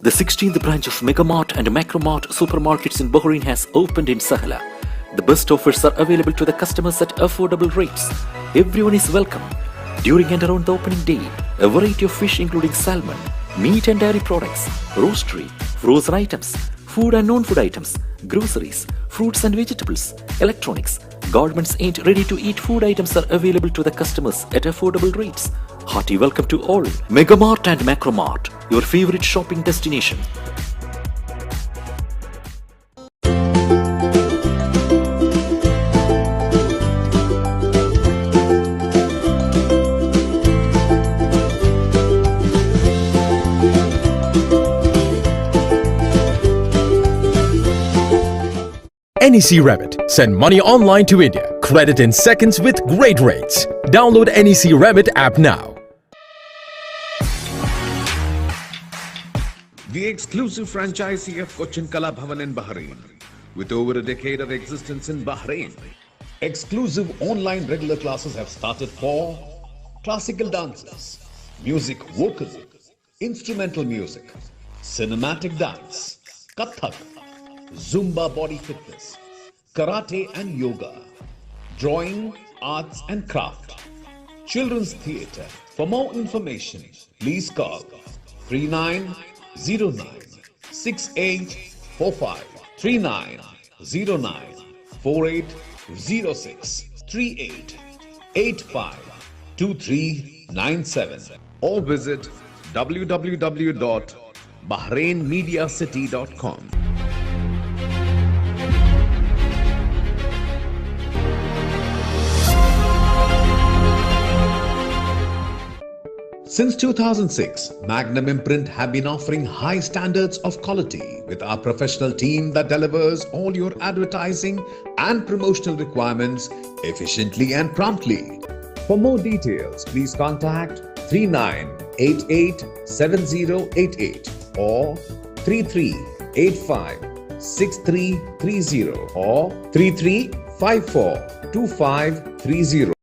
The 16th branch of Megamart and Macromart supermarkets in Bahrain has opened in Sahala. The best offers are available to the customers at affordable rates. Everyone is welcome. During and around the opening day, a variety of fish including salmon, meat and dairy products, roastery, frozen items, food and non-food items, groceries, fruits and vegetables, electronics, garments and ready-to-eat food items are available to the customers at affordable rates. Hearty welcome to all. Megamart and Macromart, your favorite shopping destination. NEC Remit. Send money online to India. Credit in seconds with great rates. Download NEC Remit app now. The exclusive franchisee of Cochin Kala Bhavan in Bahrain. With over a decade of existence in Bahrain, exclusive online regular classes have started for classical dances, music vocal, instrumental music, cinematic dance, Kathak, Zumba body fitness, karate and yoga, drawing, arts and craft, children's theatre. For more information, please call 3909 6845 3909 4806 3885 2397 or visit www.bahrainmediacity.com. Since 2006, Magnum Imprint have been offering high standards of quality with our professional team that delivers all your advertising and promotional requirements efficiently and promptly. For more details, please contact 39887088 or 33856330 or 33542530.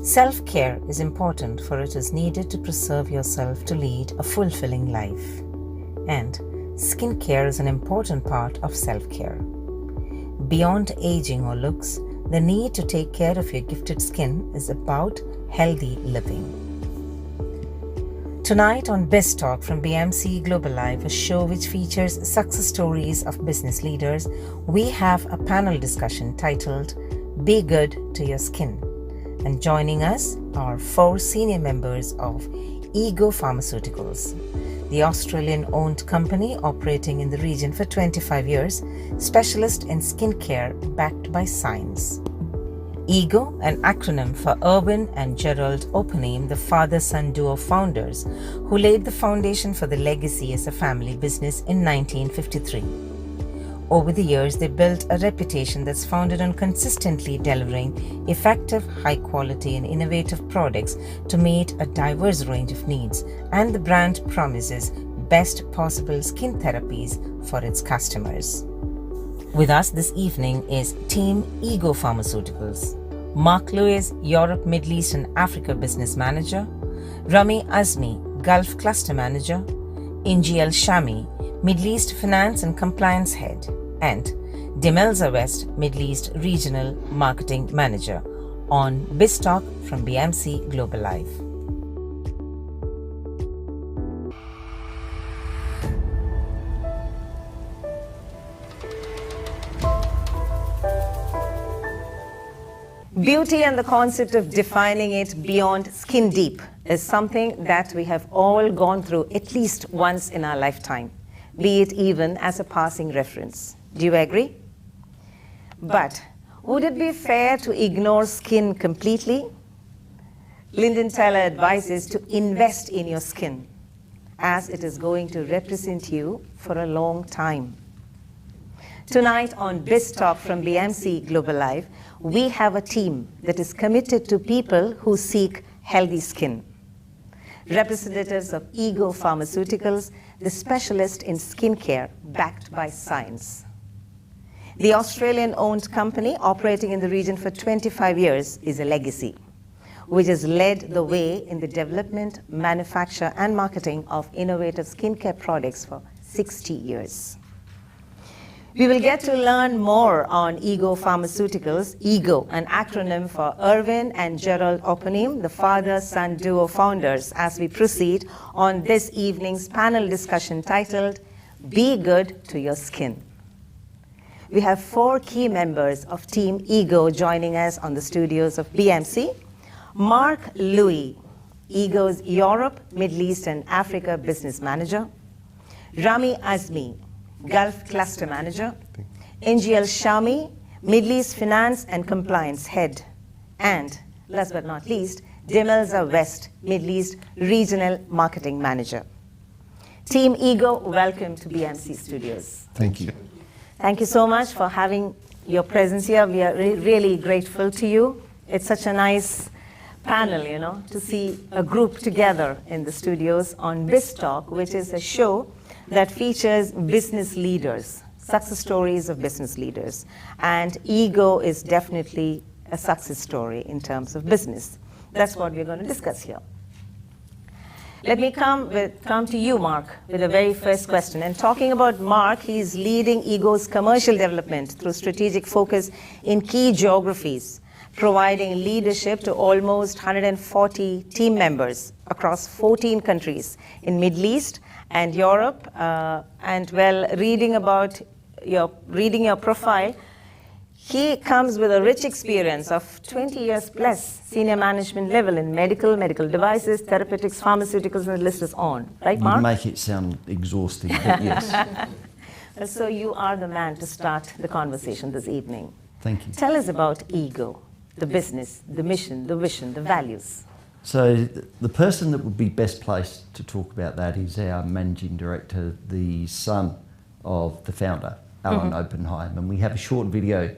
Self-care is important, for it is needed to preserve yourself to lead a fulfilling life. And skincare is an important part of self-care. Beyond aging or looks, the need to take care of your gifted skin is about healthy living. Tonight on Best Talk from BMC Global Live, a show which features success stories of business leaders, we have a panel discussion titled Be Good to Your Skin. And joining us are 4 senior members of Ego Pharmaceuticals, the Australian-owned company operating in the region for 25 years, specialist in skincare backed by science. Ego, an acronym for Irwin and Gerald Opaneem, the father-son duo founders who laid the foundation for the legacy as a family business in 1953. Over the years, they built a reputation that's founded on consistently delivering effective, high-quality and innovative products to meet a diverse range of needs, and the brand promises best possible skin therapies for its customers. With us this evening is Team Ego Pharmaceuticals. Mark Lewis, Europe, Middle East and Africa Business Manager. Ramya Azmi, Gulf Cluster Manager. Angie Shami, Middle East Finance and Compliance Head. And Demelza West, Middle East Regional Marketing Manager on BizTalk from BMC Global Life. Beauty and the concept of defining it beyond skin deep is something that we have all gone through at least once in our lifetime, be it even as a passing reference. Do you agree? But would it be fair to ignore skin completely? Lyndon Taylor advises to invest in your skin, as it is going to represent you for a long time. Tonight on BizTalk from BMC Global Life, we have a team that is committed to people who seek healthy skin. Representatives of Ego Pharmaceuticals, the specialist in skincare backed by science. The Australian-owned company operating in the region for 25 years is a legacy, which has led the way in the development, manufacture, and marketing of innovative skincare products for 60 years. We will get to learn more on Ego Pharmaceuticals, Ego, an acronym for Irwin and Gerald Oppenheim, the father-son duo founders, as we proceed on this evening's panel discussion titled, Be Good to Your Skin. We have 4 key members of Team Ego joining us on the studios of BMC. Mark Louis, Ego's Europe, Middle East and Africa Business Manager. Ramya Azmi, Gulf Cluster Manager. Angie Shami, Middle East Finance and Compliance Head. And last but not least, Demelza West, Middle East Regional Marketing Manager. Team Ego, welcome to BMC Studios. Thank you. Thank you so much for having your presence here. We are really grateful to you. It's such a nice panel, you know, to see a group together in the studios on BizTalk, which is a show that features business leaders, success stories of business leaders. And Ego is definitely a success story in terms of business. That's what we're going to discuss here. Let me come to you, Mark, with the very first question. And talking about Mark, he's leading Ego's commercial development through strategic focus in key geographies, providing leadership to almost 140 team members across 14 countries in Middle East and Europe. And well, reading your profile, he comes with a rich experience of 20 years plus senior management level in medical devices, therapeutics, pharmaceuticals, and the list is on. Right, Mark? You make it sound exhausting, but yes. So you are the man to start the conversation this evening. Thank you. Tell us about Ego, the business, the mission, the vision, the values. So the person that would be best placed to talk about that is our managing director, the son of the founder, Alan Oppenheim. And we have a short video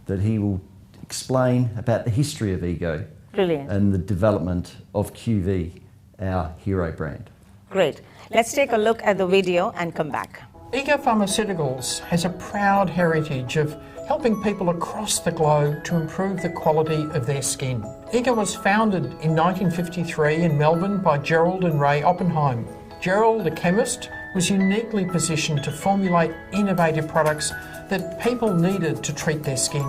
that he will explain about the history of Ego. Brilliant. And the development of QV, our hero brand. Great. Let's take a look at the video and come back. Ego Pharmaceuticals has a proud heritage of helping people across the globe to improve the quality of their skin. Ego was founded in 1953 in Melbourne by Gerald and Ray Oppenheim. Gerald, a chemist, was uniquely positioned to formulate innovative products that people needed to treat their skin.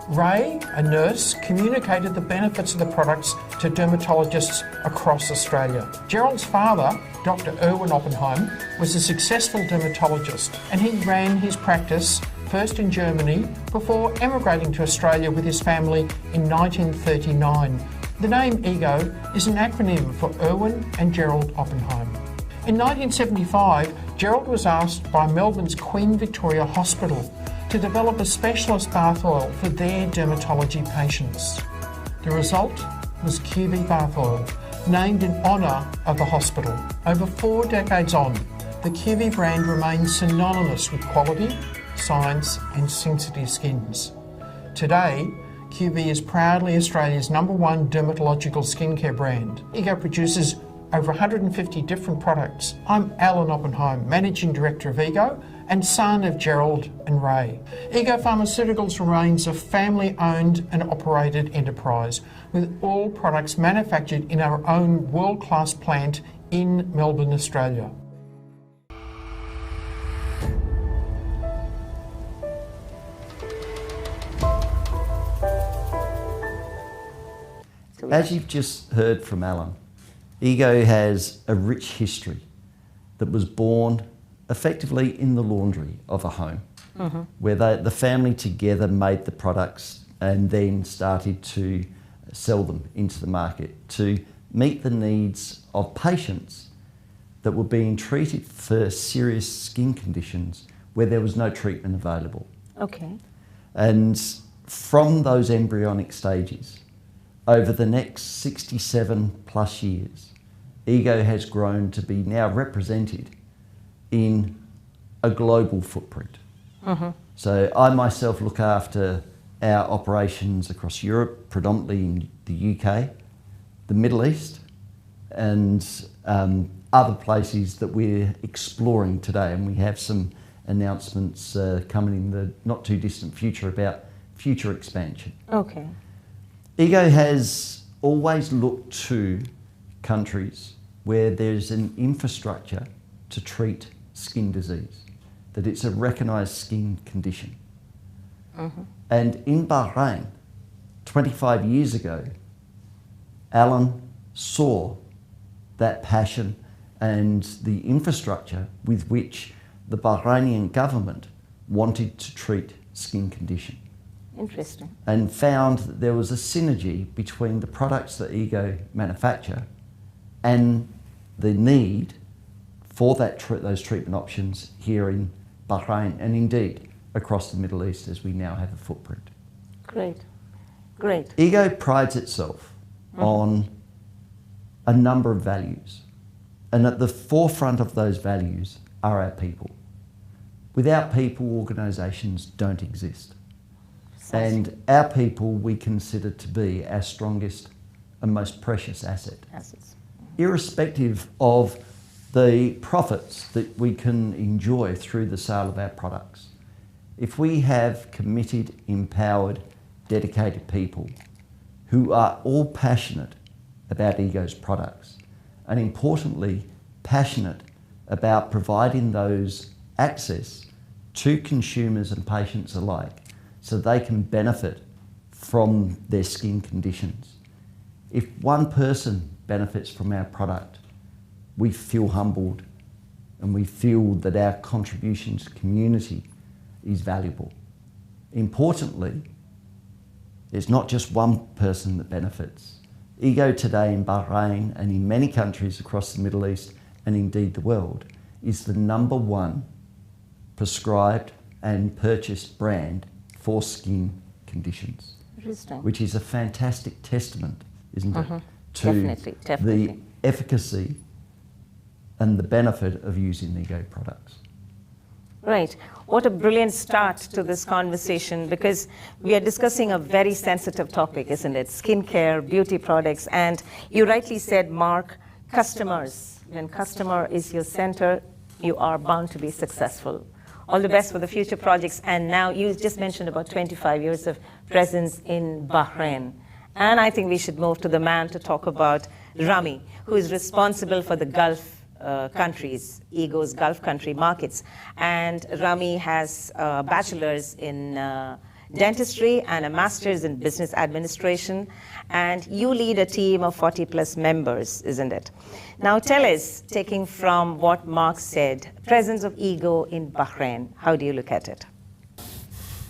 Ray, a nurse, communicated the benefits of the products to dermatologists across Australia. Gerald's father, Dr. Irwin Oppenheim, was a successful dermatologist, and he ran his practice first in Germany before emigrating to Australia with his family in 1939. The name Ego is an acronym for Irwin and Gerald Oppenheim. In 1975, Gerald was asked by Melbourne's Queen Victoria Hospital to develop a specialist bath oil for their dermatology patients. The result was QV bath oil, named in honour of the hospital. Over 4 decades on, the QV brand remains synonymous with quality, science and sensitive skins. Today, QV is proudly Australia's #1 dermatological skincare brand. Ego produces over 150 different products. I'm Alan Oppenheim, Managing Director of EGO and son of Gerald and Ray. EGO Pharmaceuticals remains a family-owned and operated enterprise with all products manufactured in our own world-class plant in Melbourne, Australia. As you've just heard from Alan, EGO has a rich history that was born effectively in the laundry of a home, where the family together made the products and then started to sell them into the market to meet the needs of patients that were being treated for serious skin conditions where there was no treatment available. Okay. And from those embryonic stages, over the next 67 plus years, EGO has grown to be now represented in a global footprint. So I myself look after our operations across Europe, predominantly in the UK, the Middle East, and other places that we're exploring today. And we have some announcements coming in the not too distant future about future expansion. Okay. EGO has always looked to countries where there's an infrastructure to treat skin disease, that it's a recognised skin condition. And in Bahrain, 25 years ago, Alan saw that passion and the infrastructure with which the Bahrainian government wanted to treat skin condition. Interesting. And found that there was a synergy between the products that EGO manufacture and the need for those treatment options here in Bahrain and indeed across the Middle East as we now have a footprint. Great. Great. EGO prides itself on a number of values, and at the forefront of those values are our people. Without people, organisations don't exist. And our people we consider to be our strongest and most precious asset. Assets. Irrespective of the profits that we can enjoy through the sale of our products. If we have committed, empowered, dedicated people who are all passionate about EGO's products and importantly passionate about providing those access to consumers and patients alike so they can benefit from their skin conditions. If one person benefits from our product, we feel humbled and we feel that our contribution to the community is valuable. Importantly, it's not just one person that benefits. EGO today in Bahrain and in many countries across the Middle East and indeed the world is the #1 prescribed and purchased brand for skin conditions. Interesting. Which is a fantastic testament, isn't it, to Definitely, definitely. the efficacy and the benefit of using EGO products. Right. What a brilliant start to this conversation, because we are discussing a very sensitive topic, isn't it? Skincare, beauty products, and you rightly said, Mark, customers. When customer is your center, you are bound to be successful. All the best for the future projects. And now you just mentioned about 25 years of presence in Bahrain. And I think we should move to the man to talk about Ramya, who is responsible for the Gulf countries, EGO's Gulf country markets. And Ramya has a bachelor's in dentistry and a master's in business administration. And you lead a team of 40 plus members, isn't it? Now tell us, taking from what Mark said, presence of EGO in Bahrain, how do you look at it?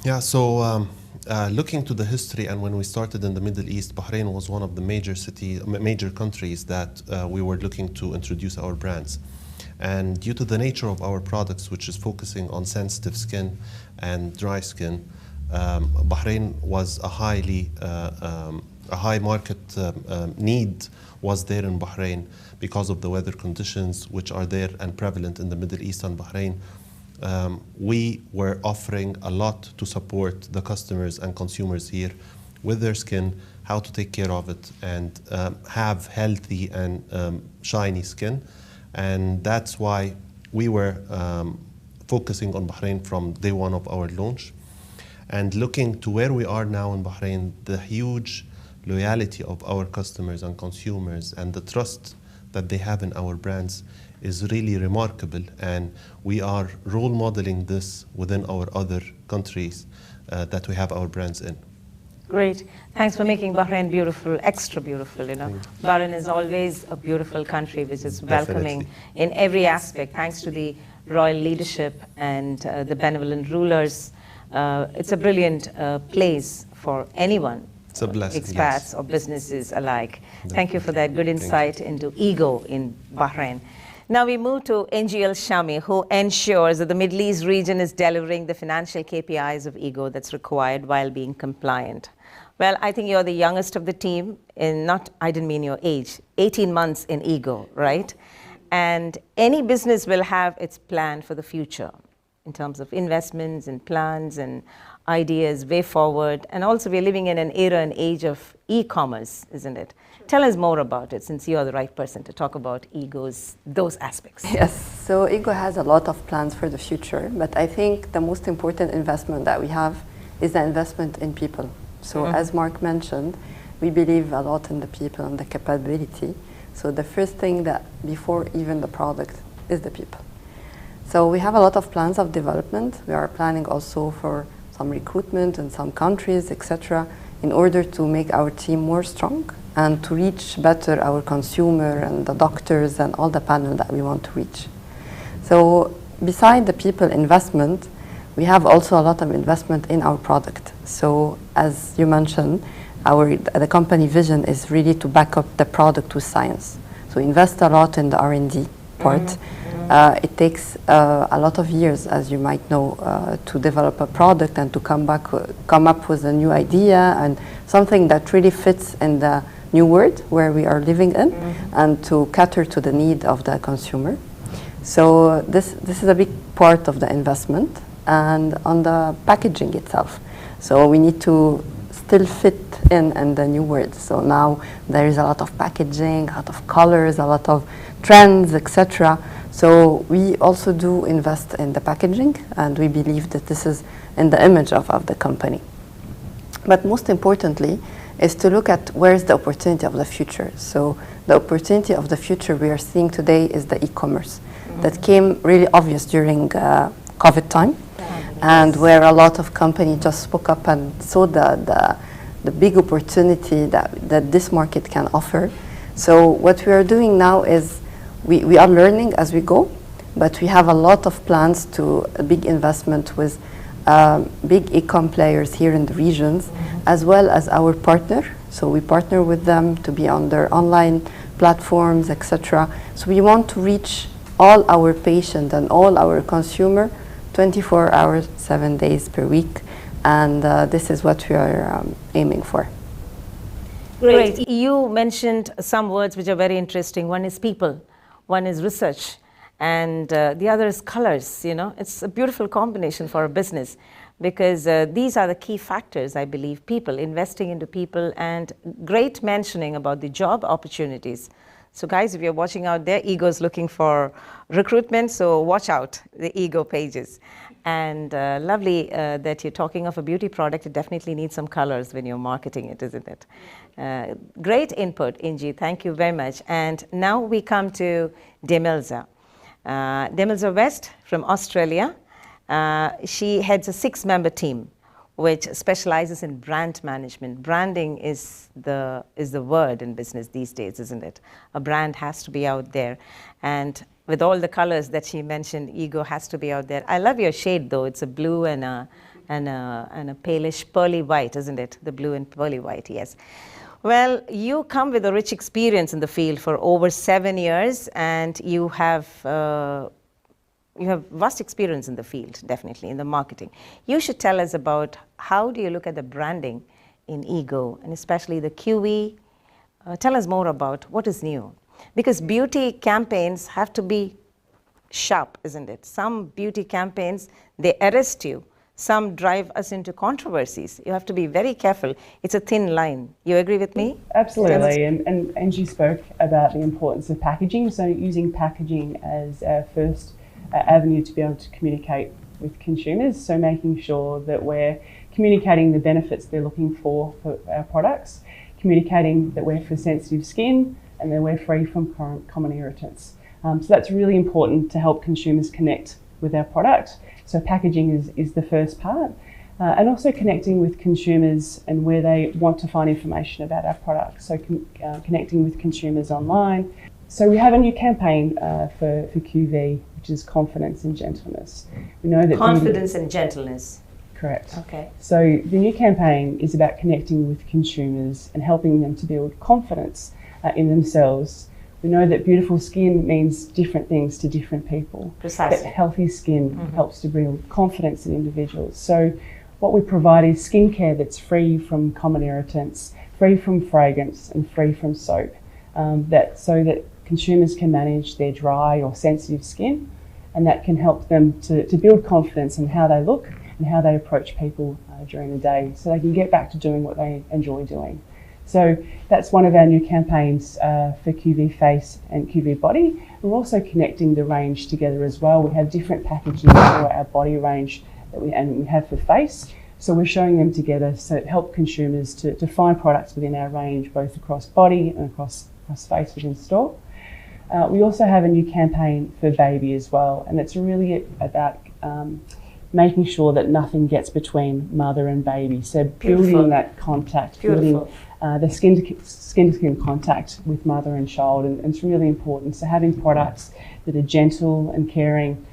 Yeah, so looking to the history, and when we started in the Middle East, Bahrain was one of the major countries that we were looking to introduce our brands. And due to the nature of our products, which is focusing on sensitive skin and dry skin, Bahrain was a high market need was there in Bahrain because of the weather conditions which are there and prevalent in the Middle East and Bahrain. We were offering a lot to support the customers and consumers here with their skin, how to take care of it, and have healthy and shiny skin. And that's why we were focusing on Bahrain from day one of our launch. And looking to where we are now in Bahrain, the huge loyalty of our customers and consumers and the trust that they have in our brands is really remarkable. And we are role modeling this within our other countries that we have our brands in. Great. Thanks for making Bahrain beautiful, extra beautiful, you know. Bahrain is always a beautiful country which is welcoming Definitely. in every aspect, thanks to the royal leadership and the benevolent rulers. It's a brilliant place for anyone, It's a blessing, expats yes. or businesses alike. Thank you for that good insight into ego in Bahrain. Now we move to Angie Shami, who ensures that the Middle East region is delivering the financial KPIs of ego that's required while being compliant. Well, I think you're the youngest of the team, I didn't mean your age, 18 months in ego, right? And any business will have its plan for the future in terms of investments and plans and ideas way forward. And also we're living in an era and age of e-commerce, isn't it? Tell us more about it, since you're the right person to talk about egos, those aspects. Yes, so Ego has a lot of plans for the future, but I think the most important investment that we have is the investment in people. So as Mark mentioned, we believe a lot in the people and the capability. So the first thing that before even the product is the people. So we have a lot of plans of development. We are planning also for some recruitment in some countries, etc., in order to make our team more strong and to reach better our consumer and the doctors and all the panel that we want to reach. So beside the people investment, we have also a lot of investment in our product. So as you mentioned, the company vision is really to back up the product with science. So invest a lot in the R&D part. It takes a lot of years, as you might know, to develop a product and to come up with a new idea and something that really fits in the new world where we are living in, and to cater to the need of the consumer. So this is a big part of the investment, and on the packaging itself. So we need to still fit in the new world. So now there is a lot of packaging, a lot of colors, a lot of trends, etc. So we also do invest in the packaging, and we believe that this is in the image of the company. But most importantly is to look at where is the opportunity of the future. So the opportunity of the future we are seeing today is the e-commerce that came really obvious during COVID time, and where a lot of companies just spoke up and saw the big opportunity that this market can offer. So what we are doing now is we are learning as we go, but we have a lot of plans to a big investment with big e-com players here in the regions, as well as our partner. So we partner with them to be on their online platforms, etc. So we want to reach all our patients and all our consumer 24 hours, 7 days per week. And this is what we are aiming for. Great. You mentioned some words which are very interesting. One is people, one is research, and the other is colors. You know, it's a beautiful combination for a business, because these are the key factors, I believe. People, investing into people, and great mentioning about the job opportunities. So guys, if you're watching out there, Ego is looking for recruitment, so watch out the Ego pages. And lovely that you're talking of a beauty product. It definitely needs some colors when you're marketing it, isn't it? Great input, Angie. Thank you very much. And now we come to Demilza. Demilza West from Australia. She heads a 6-member team which specializes in brand management. Branding is the word in business these days, isn't it? A brand has to be out there. And with all the colors that she mentioned, Ego has to be out there. I love your shade though. It's a blue and a palish pearly white, isn't it? The blue and pearly white, yes. Well, you come with a rich experience in the field for over 7 years, and you have vast experience in the field, definitely, in the marketing. You should tell us about how do you look at the branding in Ego, and especially the QE. Tell us more about what is new. Because beauty campaigns have to be sharp, isn't it? Some beauty campaigns, they arrest you. some drive us into controversies. You have to be very careful. It's a thin line. You agree with me? Absolutely, and Angie spoke about the importance of packaging, so using packaging as our first avenue to be able to communicate with consumers, so making sure that we're communicating the benefits they're looking for our products, communicating that we're for sensitive skin and that we're free from common irritants. So that's really important to help consumers connect with our product. So packaging is the first part, and also connecting with consumers and where they want to find information about our products. So connecting with consumers online. So we have a new campaign for QV, which is confidence and gentleness. We know that confidence and gentleness. Correct. Okay. So the new campaign is about connecting with consumers and helping them to build confidence in themselves. We know that beautiful skin means different things to different people. Precisely. But healthy skin helps to build confidence in individuals. So what we provide is skincare that's free from common irritants, free from fragrance and free from soap, so that consumers can manage their dry or sensitive skin, and that can help them to build confidence in how they look and how they approach people during the day, so they can get back to doing what they enjoy doing. So that's one of our new campaigns for QV Face and QV Body. We're also connecting the range together as well. We have different packaging for our body range that we have for face. So we're showing them together so it helps consumers to find products within our range, both across body and across face within store. We also have a new campaign for baby as well, and it's really about making sure that nothing gets between mother and baby. So building that contact, building the skin-to-skin contact with mother and child, and it's really important. So having products that are gentle and caring,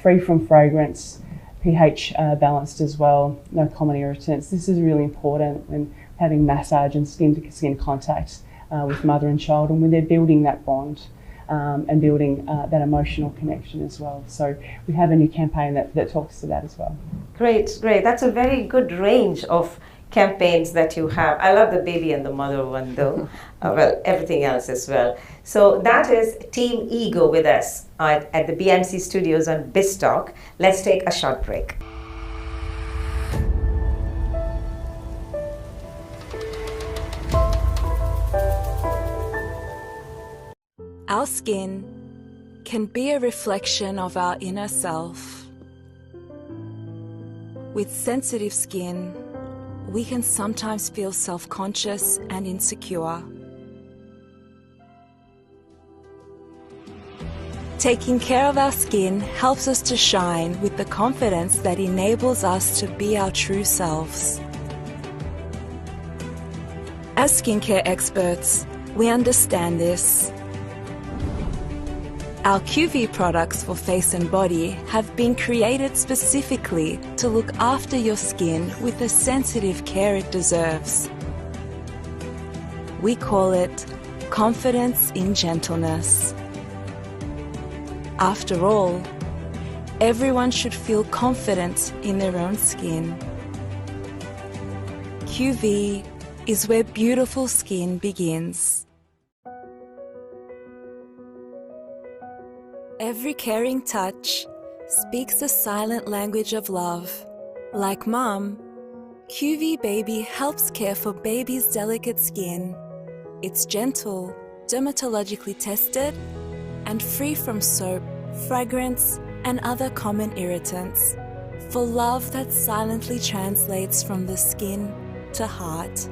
free from fragrance, pH balanced as well, no common irritants. This is really important when having massage and skin-to-skin contact with mother and child, and when they're building that bond. And building that emotional connection as well. So we have a new campaign that talks to that as well. Great, great. That's a very good range of campaigns that you have. I love the baby and the mother one though. Well, everything else as well. So that is Team Ego with us at the BMC studios on BizTalk. Let's take a short break. Our skin can be a reflection of our inner self. With sensitive skin, we can sometimes feel self-conscious and insecure. Taking care of our skin helps us to shine with the confidence that enables us to be our true selves. As skincare experts, we understand this. Our QV products for face and body have been created specifically to look after your skin with the sensitive care it deserves. We call it confidence in gentleness. After all, everyone should feel confident in their own skin. QV is where beautiful skin begins. Every caring touch speaks the silent language of love. Like Mom, QV Baby helps care for baby's delicate skin. It's gentle, dermatologically tested, and free from soap, fragrance, and other common irritants. For love that silently translates from the skin to heart.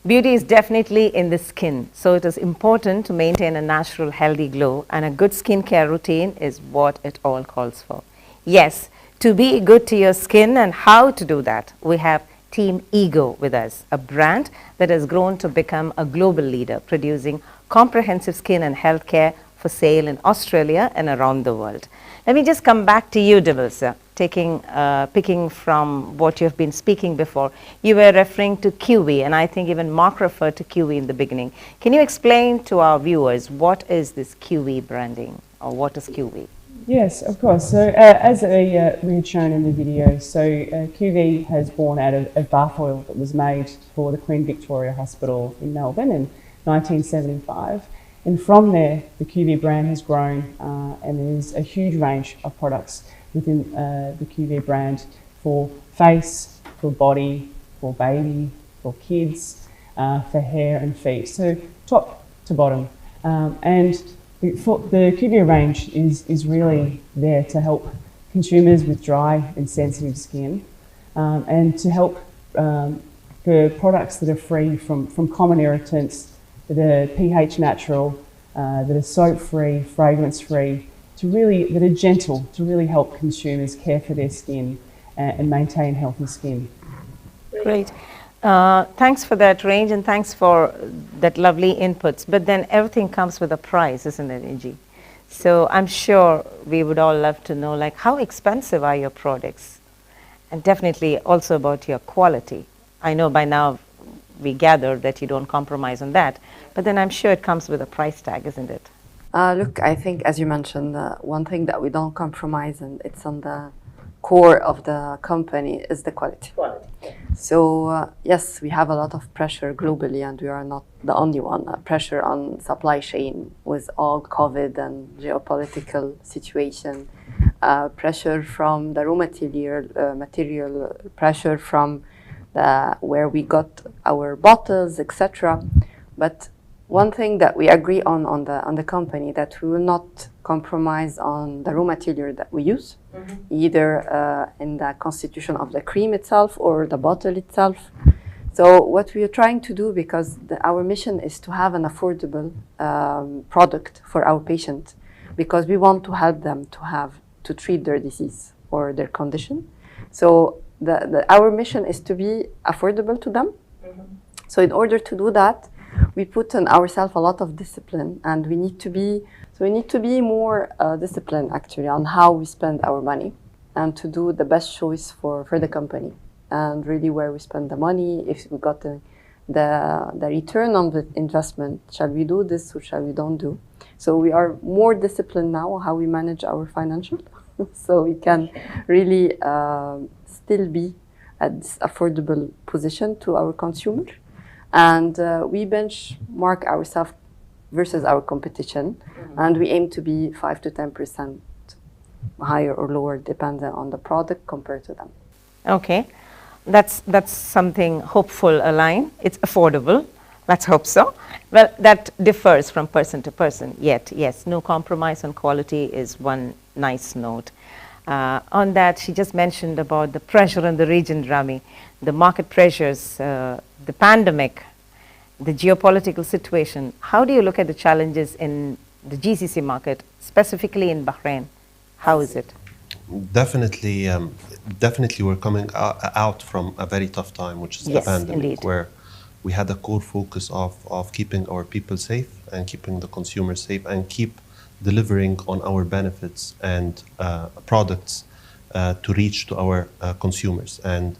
Beauty is definitely in the skin, so it is important to maintain a natural, healthy glow, and a good skincare routine is what it all calls for. Yes, to be good to your skin and how to do that, we have Team Ego with us, a brand that has grown to become a global leader, producing comprehensive skin and health care for sale in Australia and around the world. Let me just come back to you, Devilsa, picking from what you've been speaking before. You were referring to QV, and I think even Mark referred to QV in the beginning. Can you explain to our viewers what is this QV branding, or what is QV? Yes, of course. So as we had shown in the video, so QV has born out of bath oil that was made for the Queen Victoria Hospital in Melbourne in 1975. And from there, the QV brand has grown and there's a huge range of products within the QV brand for face, for body, for baby, for kids, for hair and feet. So top to bottom. And the QV range is really there to help consumers with dry and sensitive skin and to help for products that are free from common irritants, that are pH natural, that are soap-free, fragrance-free, that are gentle to really help consumers care for their skin and maintain healthy skin. Great. Thanks for that range and thanks for that lovely inputs. But then everything comes with a price, isn't it, Angie? So I'm sure we would all love to know, like, how expensive are your products? And definitely also about your quality. I know by now we gather that you don't compromise on that, but then I'm sure it comes with a price tag, isn't it? Look, I think, as you mentioned, one thing that we don't compromise, and it's on the core of the company, is the quality. So yes, we have a lot of pressure globally, and we are not the only one. Pressure on supply chain with all COVID and geopolitical situation, pressure from the raw material, pressure from where we got our bottles, etc. But one thing that we agree on the company, that we will not compromise on the raw material that we use, either in the constitution of the cream itself or the bottle itself. So what we are trying to do, because our mission is to have an affordable product for our patient, because we want to help them to treat their disease or their condition. So our mission is to be affordable to them. So in order to do that, we put on ourselves a lot of discipline, and we need to be more disciplined actually on how we spend our money, and to do the best choice for the company, and really where we spend the money, if we got the return on the investment, shall we do this or shall we don't do. So we are more disciplined now how we manage our financial so we can really still be at this affordable position to our consumer. And we benchmark ourselves versus our competition, and we aim to be 5 to 10% higher or lower, depending on the product compared to them. Okay, that's something hopeful, Align. It's affordable. Let's hope so. Well, that differs from person to person. Yet, yes, no compromise on quality is one nice note. On that, she just mentioned about the pressure in the region, Rami, the market pressures, the pandemic, the geopolitical situation. How do you look at the challenges in the GCC market, specifically in Bahrain? How is it? Definitely we're coming out from a very tough time, which is the pandemic, indeed. Where we had a core focus of keeping our people safe and keeping the consumers safe and keep delivering on our benefits and products to reach to our consumers. And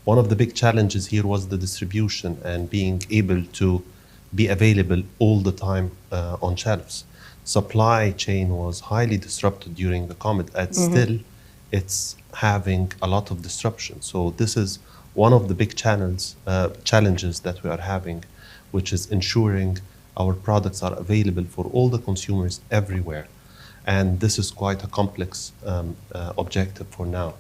one of the big challenges here was the distribution and being able to be available all the time on shelves. Supply chain was highly disrupted during the COVID, and still it's having a lot of disruption. So this is one of the big challenges that we are having, which is ensuring our products are available for all the consumers everywhere. And this is quite a complex objective for now.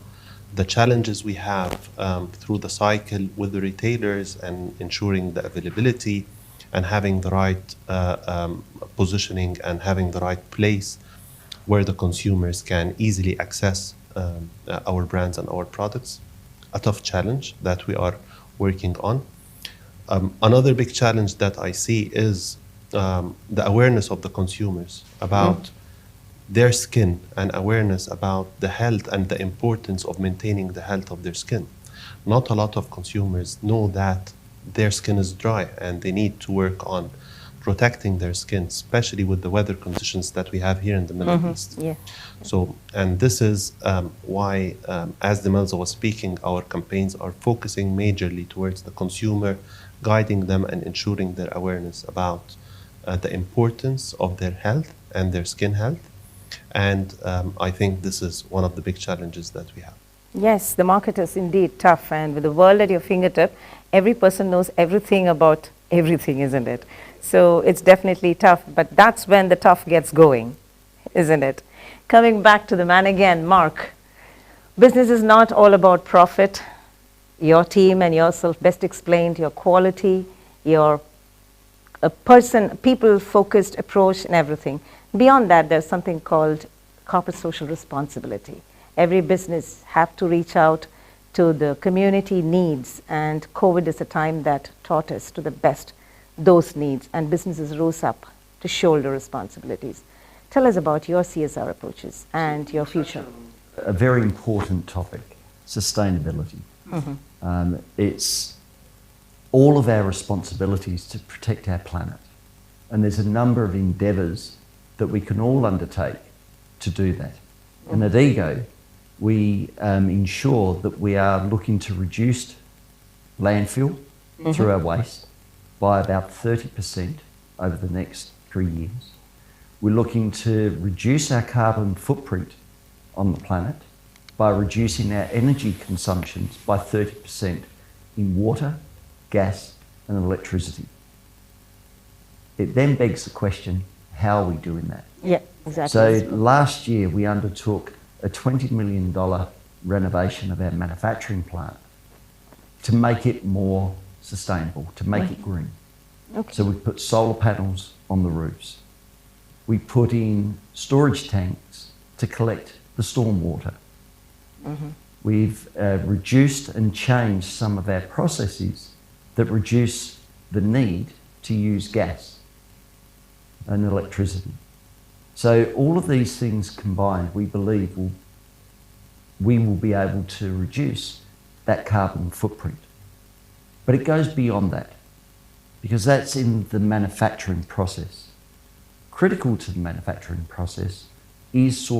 The challenges we have through the cycle with the retailers and ensuring the availability and having the right positioning and having the right place where the consumers can easily access our brands and our products, a tough challenge that we are working on. Another big challenge that I see is the awareness of the consumers about their skin and awareness about the health and the importance of maintaining the health of their skin. Not a lot of consumers know that their skin is dry and they need to work on protecting their skin, especially with the weather conditions that we have here in the Middle East. Yeah. So, and this is why, as Demelza was speaking, our campaigns are focusing majorly towards the consumer, guiding them and ensuring their awareness about the importance of their health and their skin health, And I think this is one of the big challenges that we have. Yes, the market is indeed tough, and with the world at your fingertip, every person knows everything about everything, isn't it? So it's definitely tough, but that's when the tough gets going, isn't it? Coming back to the man again, Mark, business is not all about profit. Your team and yourself best explained your quality, your people-focused approach and everything. Beyond that, there's something called corporate social responsibility. Every business have to reach out to the community needs, and COVID is a time that taught us to the best those needs, and businesses rose up to shoulder responsibilities. Tell us about your CSR approaches and your future. A very important topic, sustainability. It's all of our responsibilities to protect our planet, and there's a number of endeavours that we can all undertake to do that. And at EGO, we ensure that we are looking to reduce landfill through our waste by about 30% over the next 3 years. We're looking to reduce our carbon footprint on the planet by reducing our energy consumptions by 30% in water, gas and electricity. It then begs the question, how are we doing that? Yeah, exactly. So last year we undertook a $20 million renovation of our manufacturing plant to make it more sustainable, to make it green. Okay. So we put solar panels on the roofs. We put in storage tanks to collect the stormwater. We've reduced and changed some of our processes that reduce the need to use gas and electricity. So all of these things combined, we believe we will be able to reduce that carbon footprint. But it goes beyond that, because that's in the manufacturing process. Critical to the manufacturing process is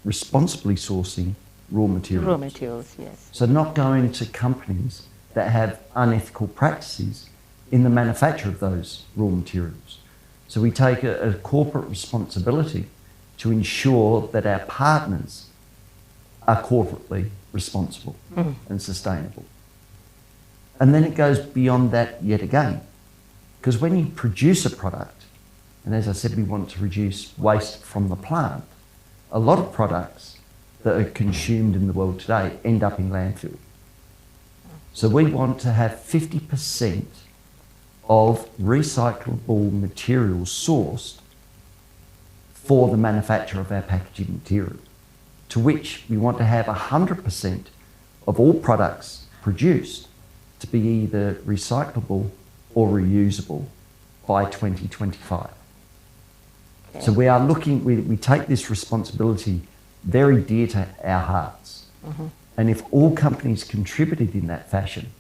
responsibly sourcing raw materials. Raw materials, yes. So not going to companies that have unethical practices in the manufacture of those raw materials. So we take a corporate responsibility to ensure that our partners are corporately responsible and sustainable. And then it goes beyond that yet again. Because when you produce a product, and as I said, we want to reduce waste from the plant, a lot of products that are consumed in the world today end up in landfill. So we want to have 50% of recyclable materials sourced for the manufacture of our packaging material, to which we want to have 100% of all products produced to be either recyclable or reusable by 2025. Okay. So we are looking, we take this responsibility very dear to our hearts. And if all companies contributed in that fashion,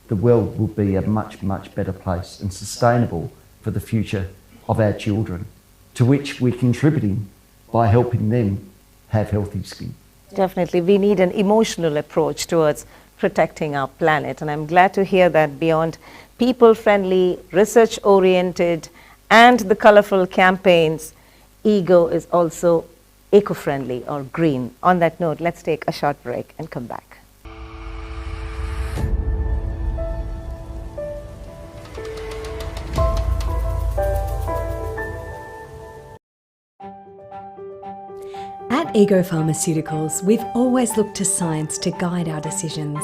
the world will be a much, much better place and sustainable for the future of our children, to which we're contributing by helping them have healthy skin. Definitely, we need an emotional approach towards protecting our planet, and I'm glad to hear that beyond people-friendly, research-oriented, and the colorful campaigns, EGO is also eco-friendly or green. On that note, let's take a short break and come back. At EGO Pharmaceuticals, we've always looked to science to guide our decisions.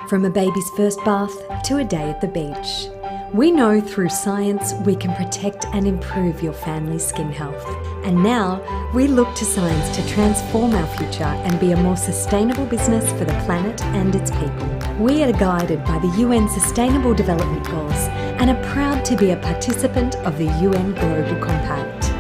From a baby's first bath to a day at the beach. We know through science we can protect and improve your family's skin health. And now we look to science to transform our future and be a more sustainable business for the planet and its people. We are guided by the UN Sustainable Development Goals and are proud to be a participant of the UN Global Compact.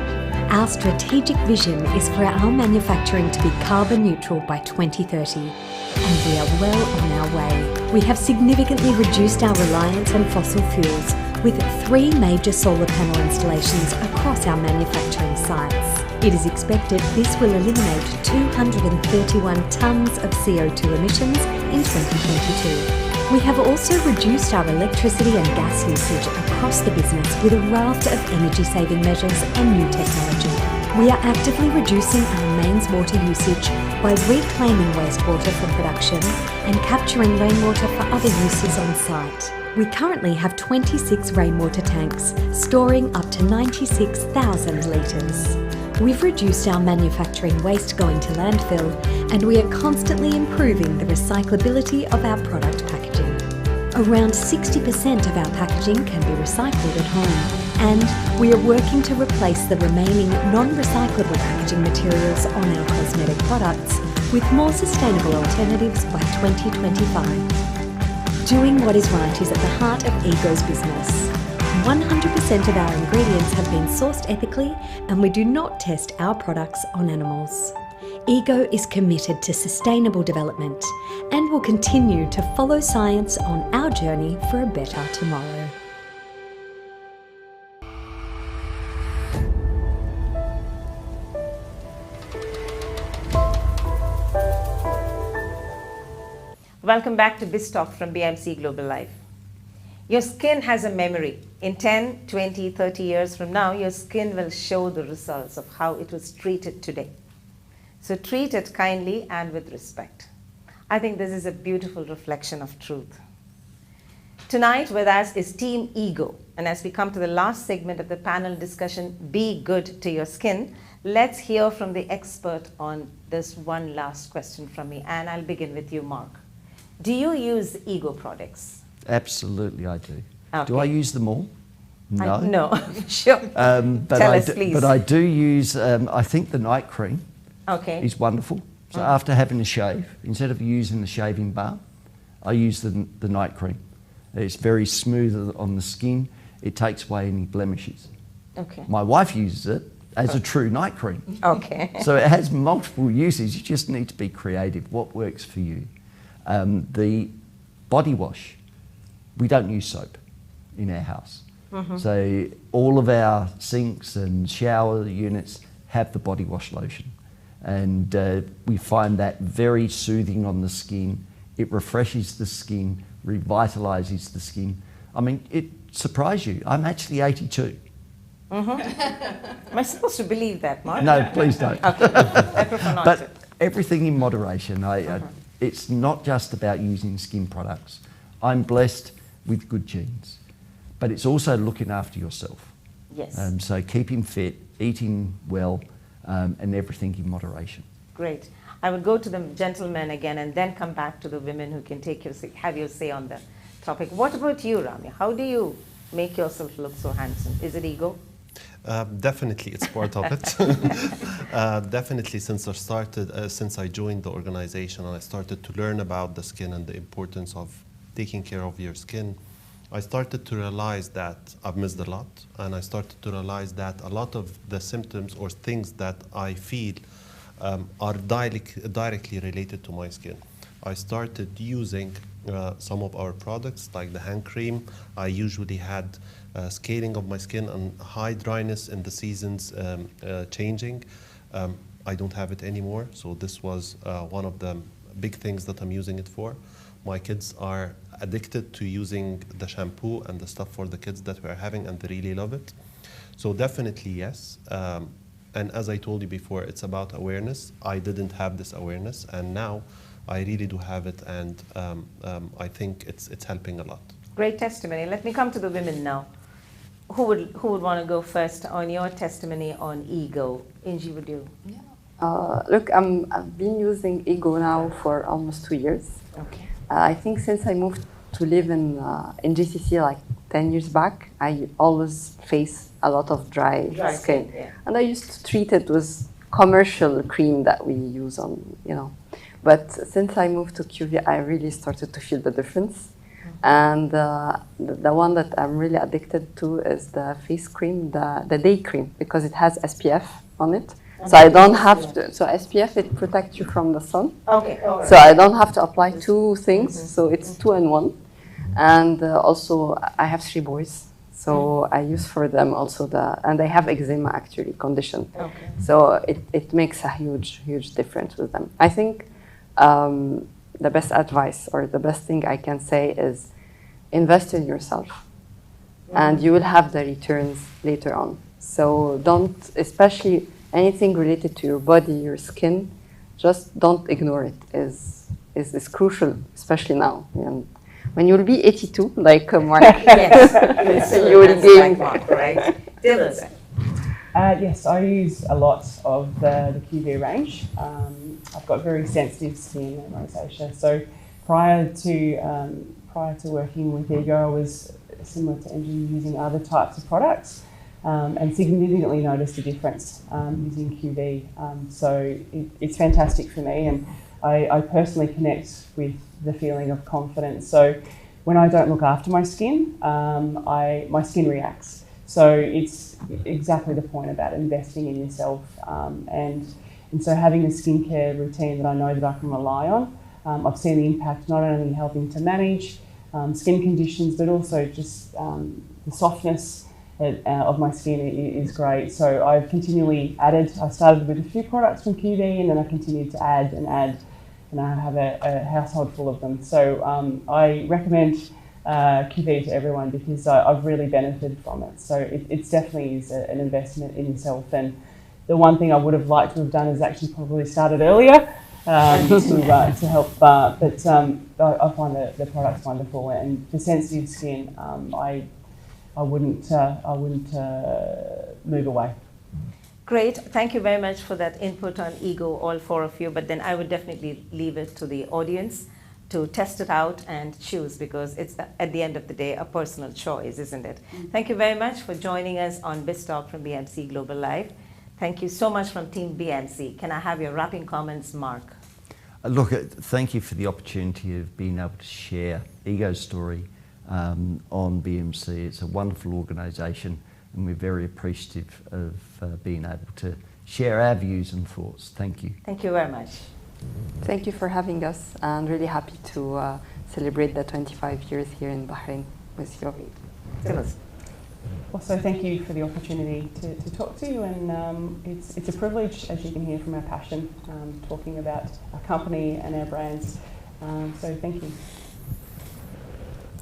Our strategic vision is for our manufacturing to be carbon neutral by 2030, and we are well on our way. We have significantly reduced our reliance on fossil fuels with 3 major solar panel installations across our manufacturing sites. It is expected this will eliminate 231 tonnes of CO2 emissions in 2022. We have also reduced our electricity and gas usage across the business with a raft of energy-saving measures and new technology. We are actively reducing our mains water usage by reclaiming wastewater from production and capturing rainwater for other uses on site. We currently have 26 rainwater tanks, storing up to 96,000 litres. We've reduced our manufacturing waste going to landfill, and we are constantly improving the recyclability of our product packaging. Around 60% of our packaging can be recycled at home, and we are working to replace the remaining non-recyclable packaging materials on our cosmetic products with more sustainable alternatives by 2025. Doing what is right is at the heart of Ego's business. 100% of our ingredients have been sourced ethically, and we do not test our products on animals. Ego is committed to sustainable development and will continue to follow science on our journey for a better tomorrow. Welcome back to Biz Talk from BMC Global Life. Your skin has a memory. In 10, 20, 30 years from now, your skin will show the results of how it was treated today. So treat it kindly and with respect. I think this is a beautiful reflection of truth. Tonight with us is Team Ego. And as we come to the last segment of the panel discussion, Be Good to Your Skin, let's hear from the expert on this one last question from me. And I'll begin with you, Mark. Do you use Ego products? Absolutely, I do. Okay. Do I use them all? No. No, sure. Tell us, please. But I do use, I think the night cream is wonderful. So after having a shave, instead of using the shaving bar, I use the night cream. It's very smooth on the skin. It takes away any blemishes. Okay. My wife uses it as a true night cream. Okay. So it has multiple uses. You just need to be creative. What works for you? The body wash, we don't use soap in our house. So all of our sinks and shower units have the body wash lotion. And we find that very soothing on the skin. It refreshes the skin, revitalizes the skin. I mean, it surprised you. I'm actually 82. Am I supposed to believe that, Mark? No, please don't. Okay. I prefer not But to. everything in moderation. It's not just about using skin products. I'm blessed with good genes, but it's also looking after yourself. Yes. So keeping fit, eating well, and everything in moderation. Great. I will go to the gentlemen again and then come back to the women who can have your say on the topic. What about you, Ramya? How do you make yourself look so handsome? Is it ego? Definitely, it's part of it. Definitely, since I joined the organization and I started to learn about the skin and the importance of taking care of your skin, I started to realize that I've missed a lot, and I started to realize that a lot of the symptoms or things that I feel are directly related to my skin. I started using some of our products, like the hand cream. I usually had scaling of my skin and high dryness in the seasons changing. I don't have it anymore, so this was one of the big things that I'm using it for. My kids are addicted to using the shampoo and the stuff for the kids that we're having, and they really love it. So definitely yes. And as I told you before, it's about awareness. I didn't have this awareness, and now I really do have it, and I think it's helping a lot. Great testimony. Let me come to the women now. Who would want to go first on your testimony on ego? Angie, would you? Look, I've been using Ego now for almost 2 years. Okay. I think since I moved to live in GCC like 10 years back, I always face a lot of dry skin. Yeah. And I used to treat it with commercial cream that we use on, But since I moved to QV, I really started to feel the difference. And the one that I'm really addicted to is the face cream, the day cream, because it has SPF on it. So I don't have to, so SPF, it protects you from the sun. Okay. All right. So I don't have to apply two things, so it's 2 in 1. And also I have 3 boys, so I use for them also and they have eczema actually, condition. Okay. So it makes a huge, huge difference with them. I think the best advice or the best thing I can say is invest in yourself and you will have the returns later on. So don't, especially anything related to your body, your skin, just don't ignore it. Is crucial, especially now. And when you'll be 82, like Mark, Yes, you will gain. Mark, right? Dylan. Yes, I use a lot of the QV range. I've got very sensitive skin and rosacea. So prior to working with Ego, I was similar to Angie, using other types of products, and significantly noticed a difference using QV. So it's fantastic for me, and I personally connect with the feeling of confidence. So when I don't look after my skin, my skin reacts. So it's exactly the point about investing in yourself, and so having a skincare routine that I know that I can rely on. I've seen the impact not only helping to manage skin conditions, but also just the softness of my skin is great. So I've continually added. I started with a few products from QV, and then I continued to add, and I have a household full of them. So I recommend QV to everyone because I've really benefited from it. So it's definitely is an investment in yourself. And the one thing I would have liked to have done is actually probably started earlier to help. But I find the product's wonderful, and for sensitive skin, I wouldn't move away. Great. Thank you very much for that input on Ego, all four of you. But then I would definitely leave it to the audience to test it out and choose, because it's at the end of the day a personal choice, isn't it? Thank you very much for joining us on BizTalk from BMC Global Live. Thank you so much from Team BMC. Can I have your wrapping comments, Mark? Look, thank you for the opportunity of being able to share Ego's story on BMC. It's a wonderful organisation, and we're very appreciative of being able to share our views and thoughts. Thank you. Thank you very much. Thank you for having us, and really happy to celebrate the 25 years here in Bahrain with you. Also, thank you for the opportunity to talk to you, and it's a privilege, as you can hear from our passion, talking about our company and our brands. So thank you.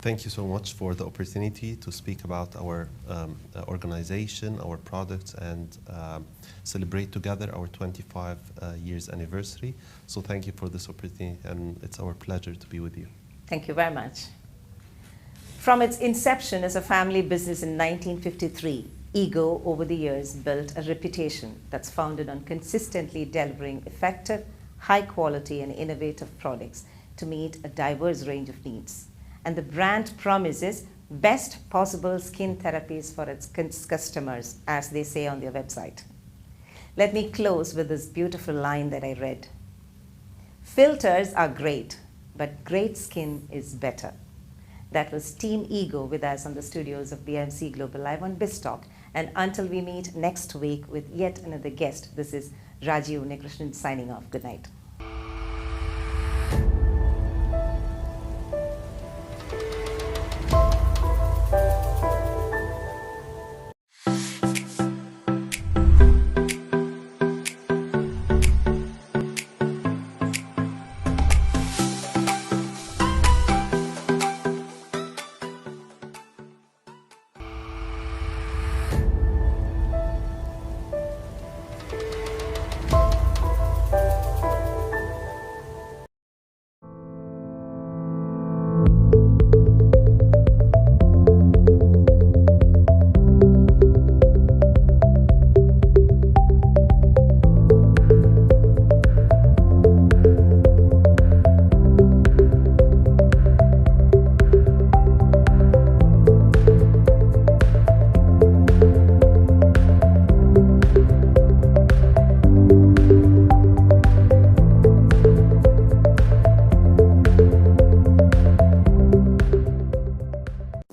Thank you so much for the opportunity to speak about our organization, our products, and celebrate together our 25 years anniversary. So thank you for this opportunity, and it's our pleasure to be with you. Thank you very much. From its inception as a family business in 1953, Ego over the years built a reputation that's founded on consistently delivering effective, high quality and innovative products to meet a diverse range of needs. And the brand promises best possible skin therapies for its customers, as they say on their website. Let me close with this beautiful line that I read. Filters are great, but great skin is better. That was Team Ego with us on the studios of BMC Global Live on BizTalk. And until we meet next week with yet another guest, this is Rajiv Unikrishnan signing off. Good night.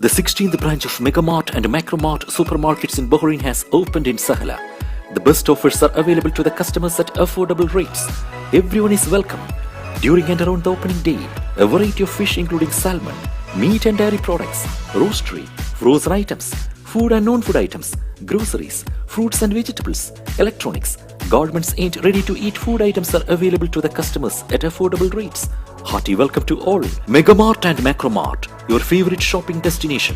The 16th branch of Megamart and Macromart supermarkets in Bahrain has opened in Sahla. The best offers are available to the customers at affordable rates. Everyone is welcome. During and around the opening day, a variety of fish including salmon, meat and dairy products, roastery, frozen items, food and non-food items, groceries, fruits and vegetables, electronics, garments and ready-to-eat food items are available to the customers at affordable rates. Hearty welcome to all. Megamart and Macromart, your favorite shopping destination.